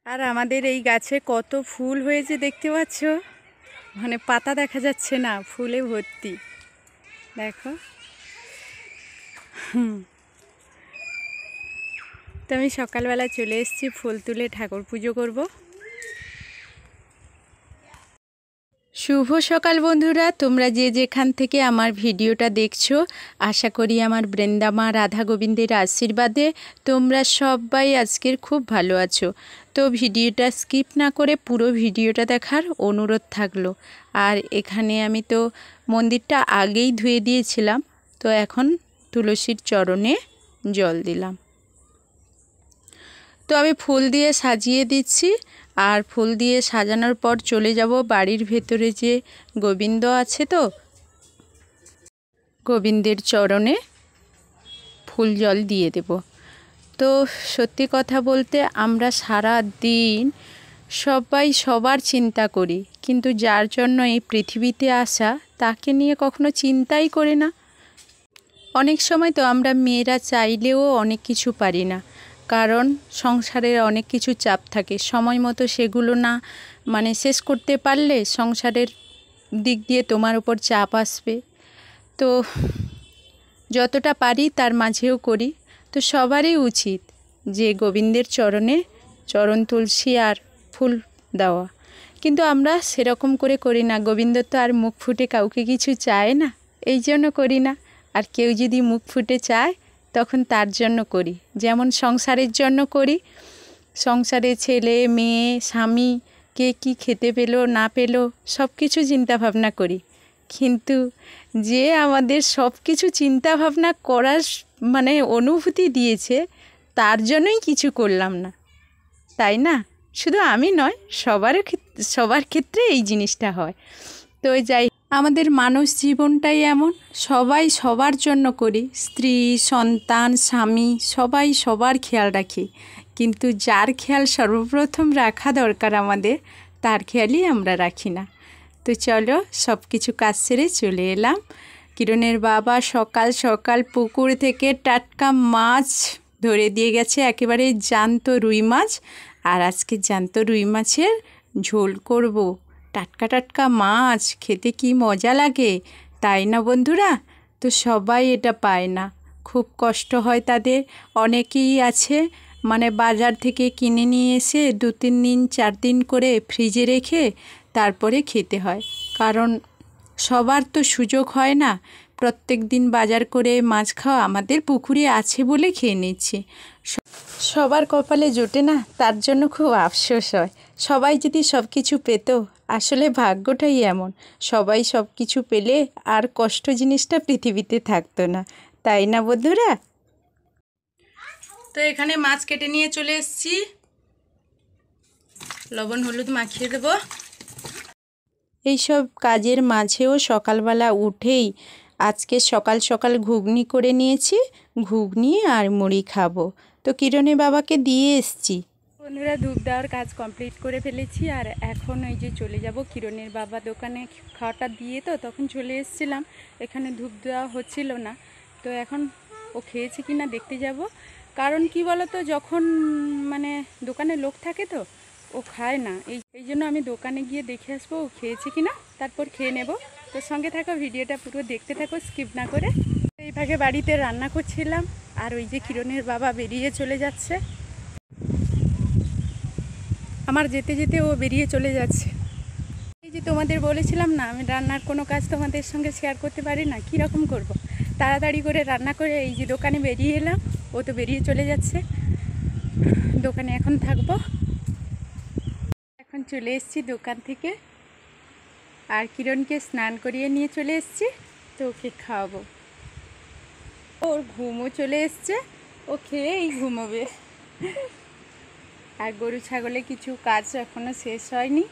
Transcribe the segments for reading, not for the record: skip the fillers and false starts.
আর আমাদের এই গাছে কত ফুল হয়েছে দেখতে পাচ্ছ, মানে পাতা দেখা যাচ্ছে না, ফুলে ভর্তি। দেখো, তো আমি সকালবেলা চলে এসেছি ফুল তুলে ঠাকুর পুজো করব। শুভ সকাল বন্ধুরা, তোমরা যে যেখান থেকে আমার ভিডিওটা দেখছো, আশা করি আমার বৃন্দামা রাধা গোবিন্দের আশীর্বাদে তোমরা সবাই আজকের খুব ভালো আছো। তো ভিডিওটা স্কিপ না করে পুরো ভিডিওটা দেখার অনুরোধ থাকলো। আর এখানে আমি তো মন্দিরটা আগেই ধুয়ে দিয়েছিলাম, তো এখন তুলসীর চরণে জল দিলাম। তো আমি ফুল দিয়ে সাজিয়ে দিচ্ছি, আর ফুল দিয়ে সাজানোর পর চলে যাব বাড়ির ভেতরে যে গোবিন্দ আছে, তো গোবিন্দের চরণে ফুল জল দিয়ে দেব। তো সত্যি কথা বলতে আমরা সারা দিন সবাই সবার চিন্তা করি, কিন্তু যার জন্য এই পৃথিবীতে আসা তাকে নিয়ে কখনো চিন্তাই করি না। অনেক সময় তো আমরা মেয়েরা চাইলেও অনেক কিছু পারি না, কারণ সংসারের অনেক কিছু চাপ থাকে, সময় মতো সেগুলো না শেষ করতে পারলে সংসারের দিক দিয়ে তোমার উপর চাপ আসবে। তো যতটা পারি তার মাঝেও করি। তো সবারই উচিত যে গোবিন্দের চরণে চরণ তুলসী আর ফুল দেওয়া, কিন্তু আমরা সেরকম করে করি না। গোবিন্দ তো আর মুখ ফুটে কাউকে কিছু চায় না, এই জন্য করি না। আর কেউ যদি মুখ ফুটে চায় তখন তার জন্য করি, যেমন সংসারের জন্য করি। সংসারে ছেলে মেয়ে স্বামী কে কি খেতে পেলো না পেলো সব কিছু চিন্তা ভাবনা করি, কিন্তু যে আমাদের সব কিছু চিন্তা ভাবনা করার অনুভূতি দিয়েছে তার জন্যই কিছু করলাম না, তাই না? শুধু আমি নয়, সবার ক্ষেত্রে এই জিনিসটা হয়। তো যাই, আমাদের মানুষ জীবনটাই এমন, সবাই সবার জন্য করি, স্ত্রী সন্তান স্বামী সবাই সবার খেয়াল রাখি, কিন্তু যার খেয়াল সর্বপ্রথম রাখা দরকার আমাদের, তার খেয়ালই আমরা রাখি না। তো চলো, সব কিছু কাজ সেরে চলে এলাম। কিরণের বাবা সকাল সকাল পুকুর থেকে টাটকা মাছ ধরে দিয়ে গেছে, একেবারে জ্যান্ত রুই মাছ। আর আজকে জ্যান্ত রুই মাছের ঝোল করব। টাটকা টাটকা মাছ খেতে কি মজা লাগে, তাই না বন্ধুরা? তো সবাই এটা পায় না, খুব কষ্ট হয় তাদের। অনেকেই আছে বাজার থেকে কিনে নিয়ে এসে 2-3 দিন 4 দিন করে ফ্রিজে রেখে তারপরে খেতে হয়, কারণ সবার তো সুযোগ হয় না প্রত্যেক দিন বাজার করে মাছ খাওয়া। আমাদের পুকুরে আছে বলে খেয়ে নিচ্ছি, সবার কপালে জোটে না, তার জন্য খুব আফসোস হয়। সবাই যদি সব কিছু পেত, আসলে ভাগ্যটাই এমন, সবাই সব কিছু পেলে আর কষ্ট জিনিসটা পৃথিবীতে থাকতো না, তাই না বন্ধুরা? তো এখানে মাছ কেটে নিয়ে চলে এসেছি, লবণ হলুদ মাখিয়ে দেব। এইসব কাজের মাঝেও সকালবেলা উঠেই আজকে সকাল সকাল ঘুগনি করে নিয়েছি, ঘুগনি আর মুড়ি খাবো। তো কিরণের বাবাকে দিয়ে এসছি। বন্ধুরা, ধূপ দেওয়ার কাজ কমপ্লিট করে ফেলেছি, আর এখন ওই যে চলে যাব কিরণের বাবা দোকানে খাওয়াটা দিয়ে, তো তখন চলে এসেছিলাম, এখানে ধূপ দেওয়া হচ্ছিল না। তো এখন ও খেয়েছে কি না দেখতে যাব, কারণ কি বলো তো, যখন দোকানে লোক থাকে তো ও খায় না, এই জন্য আমি দোকানে গিয়ে দেখে আসবো ও খেয়েছে কি না, তারপর খেয়ে নেব। তো সঙ্গে থাকো, ভিডিওটা পুরো দেখতে থাকো স্কিপ না করে। এই ভাগে বাড়িতে রান্না করছিলাম, আর ওই যে কিরণের বাবা বেরিয়ে চলে যাচ্ছে, আমার যেতে যেতে ও বেরিয়ে চলে যাচ্ছে। এই যে তোমাদের বলেছিলাম না, আমি রান্নার কোনো কাজ তোমাদের সঙ্গে শেয়ার করতে পারি না, কীরকম করব। তাড়াতাড়ি করে রান্না করে এই যে দোকানে বেরিয়ে এলাম, ও তো বেরিয়ে চলে যাচ্ছে, দোকানে এখন থাকবো। এখন চলে এসেছি দোকান থেকে, আর কিরণকে স্নান করিয়ে নিয়ে চলে এসেছি, তো ওকে খাওয়াবো। ওর ঘুমও চলে এসছে, ও খেয়েই ঘুমোবে। আর গরু ছাগলে কিছু কাজ এখনও শেষ হয়নি,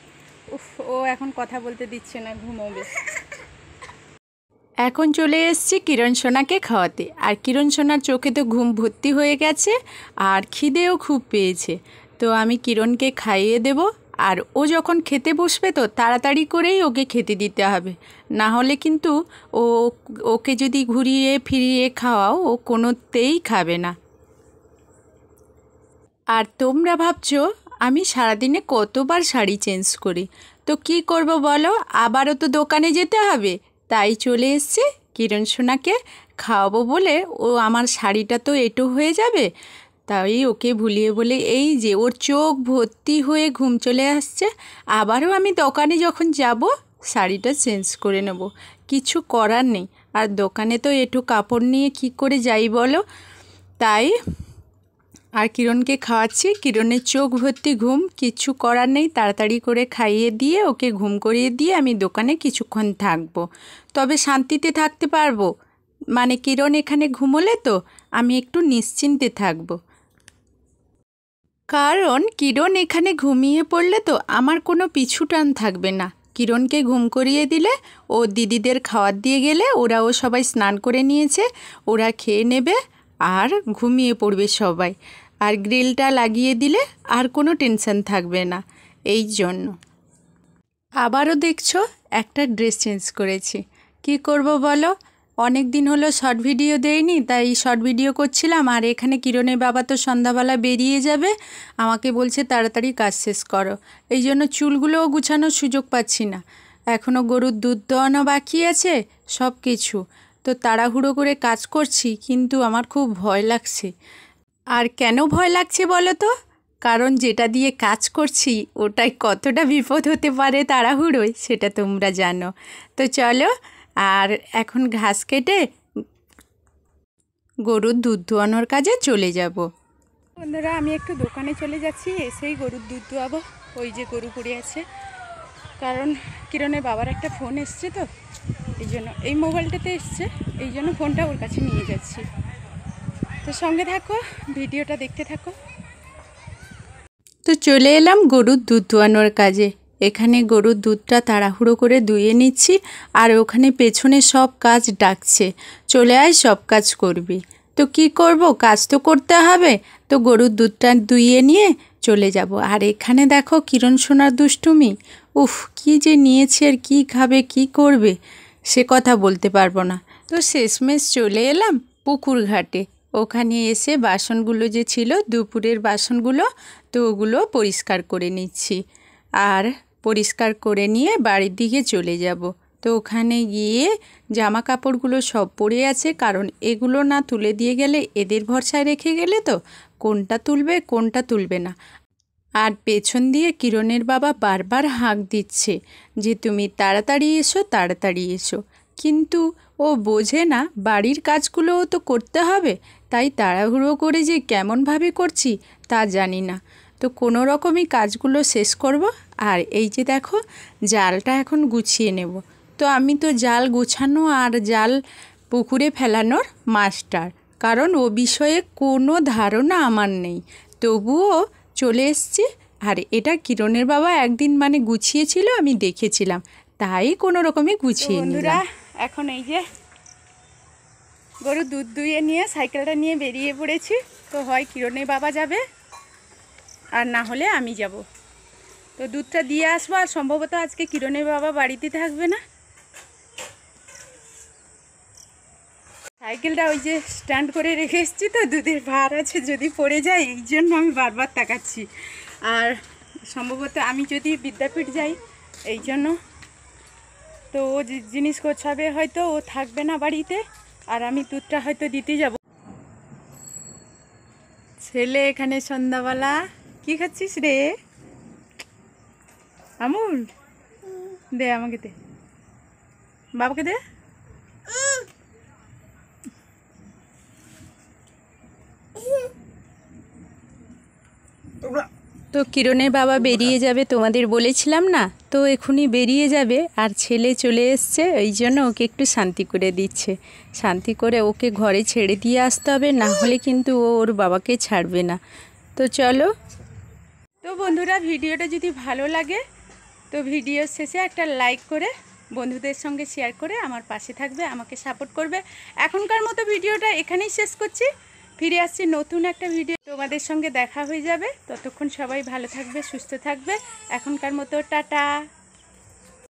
ও এখন কথা বলতে দিচ্ছে না, ঘুমোবে। এখন চলে এসেছি কিরণ সোনাকে খাওয়াতে, আর কিরণ সোনার চোখে তো ঘুম ভর্তি হয়ে গেছে, আর খিদেও খুব পেয়েছে। তো আমি কিরণকে খাইয়ে দেব, আর ও যখন খেতে বসবে তো তাড়াতাড়ি করেই ওকে খেতে দিতে হবে, না হলে কিন্তু ওকে যদি ঘুরিয়ে ফিরিয়ে খাওয়াও ও কোনোতেই খাবে না। আর তোমরা ভাবছো আমি সারাদিনে কতবার শাড়ি চেঞ্জ করি, তো কি করব বলো, আবারও তো দোকানে যেতে হবে, তাই চলে এসেছি কিরণ সোনাকে খাওয়াবো বলে। ও আমার শাড়িটা তো এঁটো হয়ে যাবে, তাই ওকে ভুলিয়ে বলে এই যে ওর চোখ ভর্তি হয়ে ঘুম চলে আসছে। আবারও আমি দোকানে যখন যাব শাড়িটা চেঞ্জ করে নেব, কিছু করার নেই। আর দোকানে তো এঁটো কাপড় নিয়ে কি করে যাই বলো। তাই আর কিরণকে খাওয়াচ্ছি, কিরণের চোখ ভর্তি ঘুম, কিছু করার নেই, তাড়াতাড়ি করে খাইয়ে দিয়ে ওকে ঘুম করিয়ে দিয়ে আমি দোকানে কিছুক্ষণ থাকবো, তবে শান্তিতে থাকতে পারবো। মানে কিরণ এখানে ঘুমোলে তো আমি একটু নিশ্চিন্তে থাকবো, কারণ কিরণ এখানে ঘুমিয়ে পড়লে তো আমার কোনো পিছু টান থাকবে না। কিরণকে ঘুম করিয়ে দিলে ও দিদিদের খাবার দিয়ে গেলে ওরাও সবাই স্নান করে নিয়েছে, ওরা খেয়ে নেবে আর ঘুমিয়ে পড়বে সবাই। আর গ্রিলটা লাগিয়ে দিলে আর কোনো টেনশন থাকবে না। এই জন্য আবারও দেখছো একটা ড্রেস চেঞ্জ করেছি, কি করব বলো, অনেক দিন হলো শর্ট ভিডিও দেইনি, তাই শর্ট ভিডিও করছিলাম। আর এখানে কিরণের বাবা তো সন্ধ্যাবেলা বেরিয়ে যাবে, আমাকে বলছে তাড়াতাড়ি কাজ শেষ করো, এই জন্য চুলগুলোও গুছানোর সুযোগ পাচ্ছি না। এখনও গরুর দুধ দোয়ানো বাকি আছে, সব কিছু তো তাড়াহুড়ো করে কাজ করছি, কিন্তু আমার খুব ভয় লাগছে। আর কেন ভয় লাগছে বলো তো, কারণ যেটা দিয়ে কাজ করছি ওটাই কতটা বিপদ হতে পারে তাড়াহুড়োয় সেটা তোমরা জানো। তো চলো আর এখন ঘাস কেটে গরুর দুধ দোয়ানোর কাজে চলে যাব। বন্ধুরা আমি একটু দোকানে চলে যাচ্ছি, এসেই গরুর দুধ দোয়াবো। ওই যে গরু পড়ে আছে, কারণ কিরণের বাবার একটা ফোন এসছে তো এই জন্য, এই মোবাইলটাতে এসছে এই জন্য ফোনটা ওর কাছে নিয়ে যাচ্ছি। তো সঙ্গে থাকো, ভিডিওটা দেখতে থাকো। তো চলে এলাম গরুর দুধ দোয়ানোর কাজে। এখানে গরুর দুধটা তাড়াহুড়ো করে দুইয়ে নিচ্ছি, আর ওখানে পেছনে সব কাজ ডাকছে, চলে আয় সব কাজ করবি। তো কি করব, কাজ তো করতে হবে, তো গরুর দুধটা দুইয়ে নিয়ে চলে যাব। আর এখানে দেখো কিরণ সোনার দুষ্টুমি, উফ কি যে নিয়েছে আর কি খাবে কি করবে সে কথা বলতে পারবো না। তো শেষমেশ চলে এলাম পুকুর ঘাটে। ওখানে এসে বাসনগুলো যে ছিল দুপুরের বাসনগুলো, তো ওগুলো পরিষ্কার করে নিচ্ছি। আর পরিষ্কার করে নিয়ে বাড়ির দিকে চলে যাব। তো ওখানে গিয়ে জামা কাপড়গুলো সব পড়ে আছে, কারণ এগুলো না তুলে দিয়ে গেলে এদের ভরসায় রেখে গেলে তো কোনটা তুলবে কোনটা তুলবে না। আর পেছন দিয়ে কিরণের বাবা বারবার হাঁক দিচ্ছে যে তুমি তাড়াতাড়ি এসো তাড়াতাড়ি এসো, কিন্তু ও বোঝে না বাড়ির কাজগুলোও তো করতে হবে, তাই তাড়াহুড়ো করে যে কেমনভাবে করছি তা জানি না। তো কোনো রকমই কাজগুলো শেষ করব। আর এই যে দেখো জালটা এখন গুছিয়ে নেব। তো আমি তো জাল গুছানো আর জাল পুকুরে ফেলানোর মাস্টার, কারণ ও বিষয়ে কোনো ধারণা আমার নেই, তবুও চলে এসছি। আর এটা কিরণের বাবা একদিন মানে গুছিয়েছিল, আমি দেখেছিলাম, তাই কোনো রকমে গুছিয়ে নিলাম। এখন এই যে গরু দুধ দুইয়ে নিয়ে সাইকেলটা নিয়ে বেরিয়ে পড়েছি। তো হয় কিরণের বাবা যাবে আর না হলে আমি যাব। তো দুধটা দিয়ে আসবো, আর সম্ভবত আজকে কিরণের বাবা বাড়িতে থাকবে না। সাইকেলটা ওই যে স্ট্যান্ড করে রেখে এসেছি, তো দুধের ভার আছে যদি পড়ে যায়, এই জন্য আমি বারবার তাকাচ্ছি। আর সম্ভবত আমি যদি বিদ্যাপীঠ যাই এই জন্য, তো ও জিনিস গোছাবে, হয়তো ও থাকবে না বাড়িতে, আর আমি দুধটা হয়তো দিতে যাব। ছেলে এখানে সন্ধ্যাবেলা কি খাচ্ছিস রে আমুল? দে আমাকে দে, বাবাকে দে। তো কিরণের বাবা বেরিয়ে যাবে তোমাদের বলেছিলাম না, তো এখনই বেরিয়ে যাবে। আর ছেলে চলে এসছে, এই জন্য ওকে একটু শান্তি করে দিচ্ছে। শান্তি করে ওকে ঘরে ছেড়ে দিয়ে আসতে হবে, না হলে কিন্তু ও ওর বাবাকে ছাড়বে না। তো চলো। তো বন্ধুরা ভিডিওটা যদি ভালো লাগে তো ভিডিওর শেষে একটা লাইক করে বন্ধুদের সঙ্গে শেয়ার করে আমার পাশে থাকবে, আমাকে সাপোর্ট করবে। এখনকার মতো ভিডিওটা এখানেই শেষ করছি। ফিরে আসছি নতুন একটা ভিডিও, তোমাদের সঙ্গে দেখা হয়ে যাবে। ততক্ষণ সবাই ভালো থাকবে, সুস্থ থাকবে। এখনকার মতো টাটা।